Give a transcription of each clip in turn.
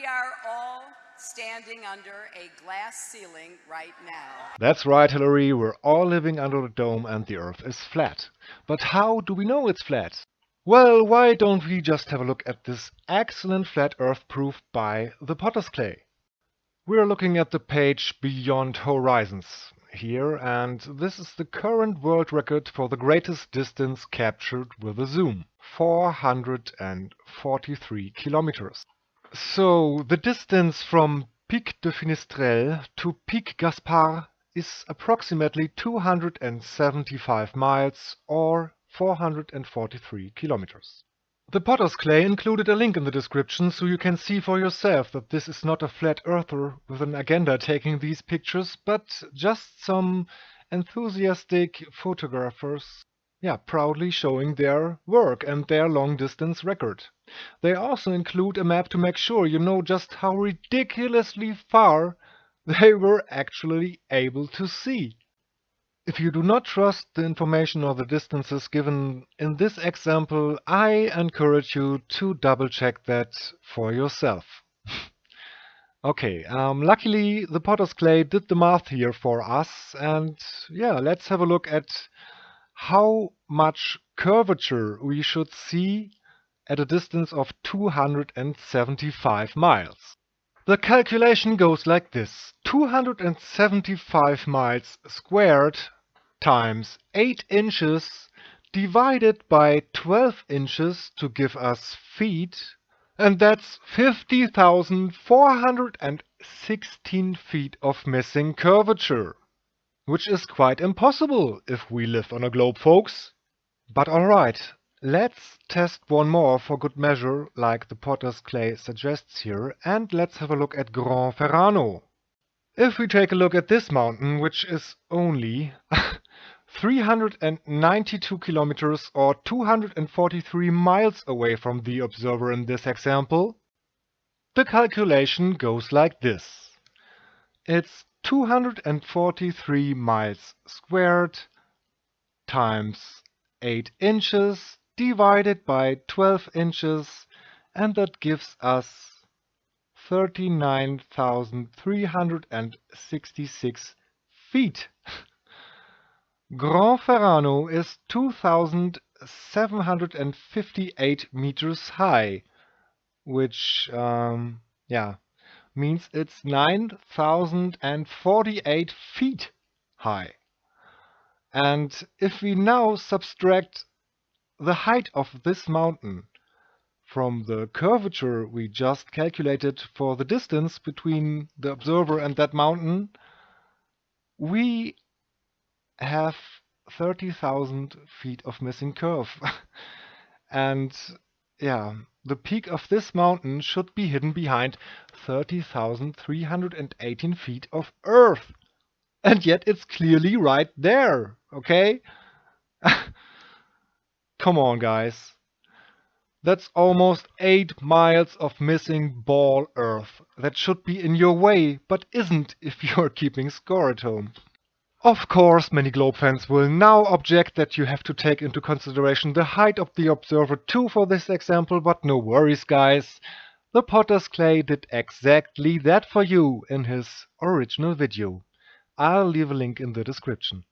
are all standing under a glass ceiling right now. That's right, Hillary, we're all living under the dome and the Earth is flat. But how do we know it's flat? Well, why don't we just have a look at this excellent flat Earth proof by the Potter's clay? We're looking at the page Beyond Horizons here, and this is the current world record for the greatest distance captured with a zoom, 443 kilometers. So the distance from Pic de Finisterre to Pic Gaspard is approximately 275 miles or 443 kilometers. The Potter's clay included a link in the description so you can see for yourself that this is not a flat earther with an agenda taking these pictures, but just some enthusiastic photographers, proudly showing their work and their long-distance record. They also include a map to make sure you know just how ridiculously far they were actually able to see. If you do not trust the information or the distances given in this example, I encourage you to double-check that for yourself. Okay, luckily the Potter's clay did the math here for us, and let's have a look at how much curvature we should see at a distance of 275 miles. The calculation goes like this: 275 miles squared times 8 inches divided by 12 inches to give us feet, and that's 50,416 feet of missing curvature, which is quite impossible if we live on a globe, folks. But alright, let's test one more for good measure, like the Potter's clay suggests here, and let's have a look at Grand Ferrano. If we take a look at this mountain, which is only 392 kilometers or 243 miles away from the observer in this example, the calculation goes like this. It's 243 miles squared times 8 inches divided by 12 inches, and that gives us 39,366 feet. Grand Ferrano is 2,758 meters high, which means it's 9,048 feet high. And if we now subtract the height of this mountain from the curvature we just calculated for the distance between the observer and that mountain, we have 30,000 feet of missing curve. And the peak of this mountain should be hidden behind 30,318 feet of earth. And yet it's clearly right there, okay? Come on, guys. That's almost 8 miles of missing ball earth that should be in your way, but isn't if you're keeping score at home. Of course, many globe fans will now object that you have to take into consideration the height of the observer too for this example, but no worries, guys. The Potter's clay did exactly that for you in his original video. I'll leave a link in the description.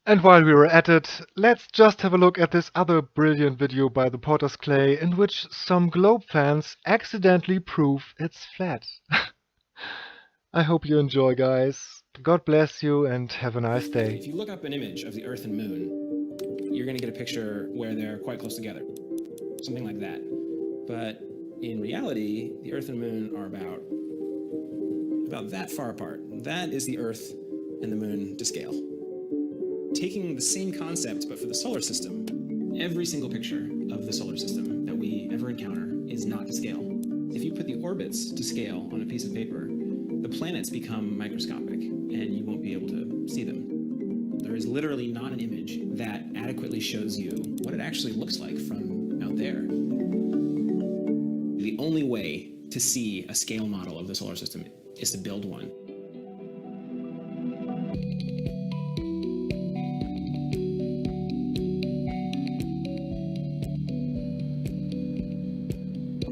And while we were at it, let's just have a look at this other brilliant video by the Potter's clay in which some globe fans accidentally prove it's flat. I hope you enjoy, guys. God bless you and have a nice day. If you look up an image of the Earth and Moon, you're going to get a picture where they're quite close together. Something like that. But in reality, the Earth and Moon are about that far apart. That is the Earth and the Moon to scale. Taking the same concept, but for the solar system, every single picture of the solar system that we ever encounter is not to scale. If you put the orbits to scale on a piece of paper, the planets become microscopic, and you won't be able to see them. There is literally not an image that adequately shows you what it actually looks like from out there. The only way to see a scale model of the solar system is to build one.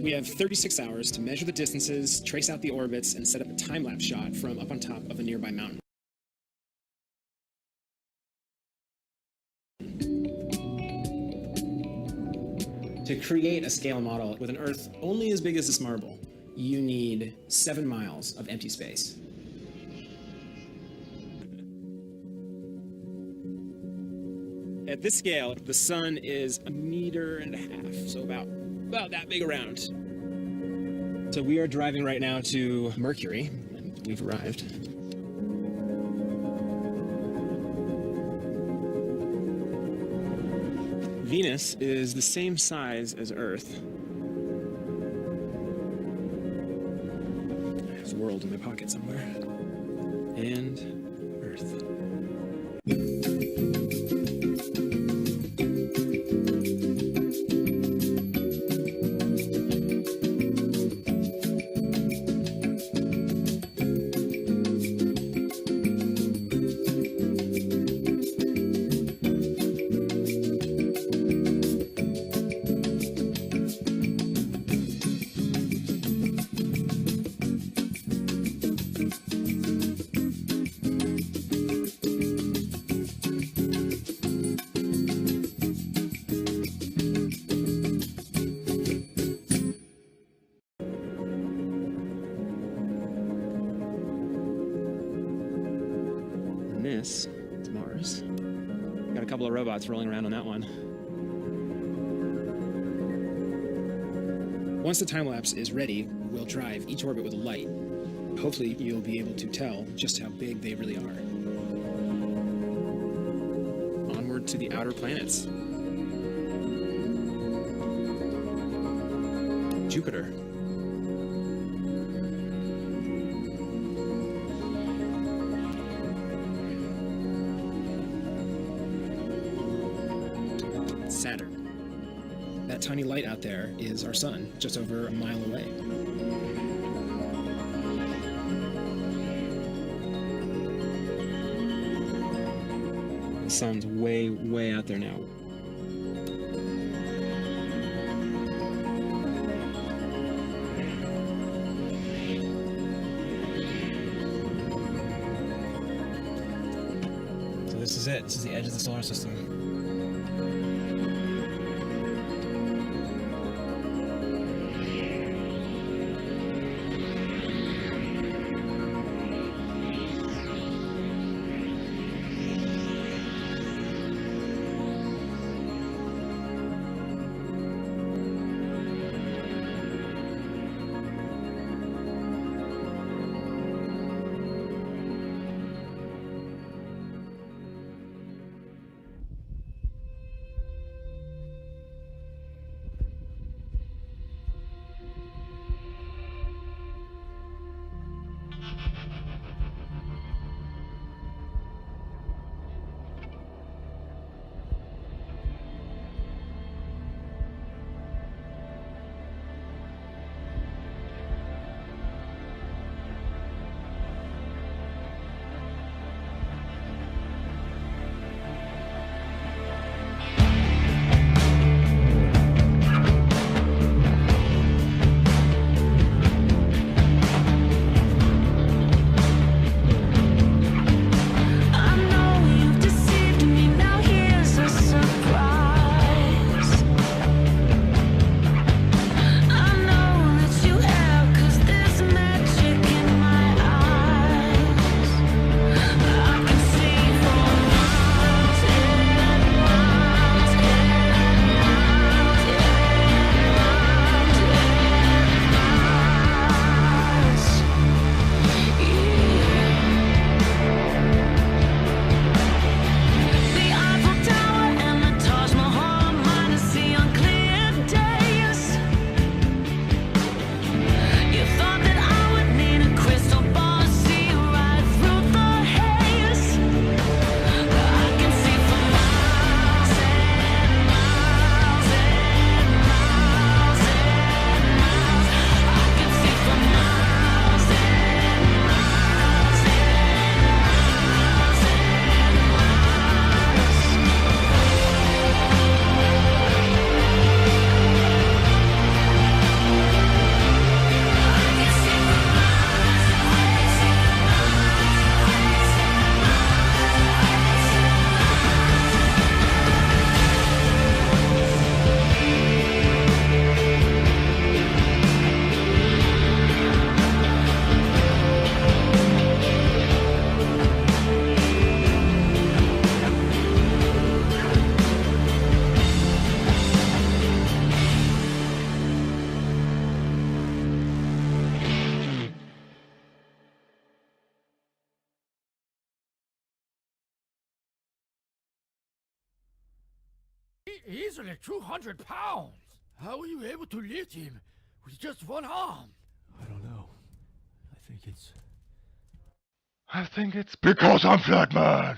We have 36 hours to measure the distances, trace out the orbits, and set up a time-lapse shot from up on top of a nearby mountain. To create a scale model with an Earth only as big as this marble, you need 7 miles of empty space. At this scale, the sun is 1.5 meters, so about that big around. So we are driving right now to Mercury, and we've arrived. Venus is the same size as Earth. There's a world in my pocket somewhere. And Earth. This is Mars. Got a couple of robots rolling around on that one. Once the time lapse is ready, we'll drive each orbit with a light. Hopefully you'll be able to tell just how big they really are. Onward to the outer planets. Jupiter. Saturn. That tiny light out there is our sun, just over a mile away. The sun's way, way out there now. So this is it. This is the edge of the solar system. easily 200 pounds. How were you able to lift him with just one arm? I don't know. I think it's I think it's because I'm flat, man.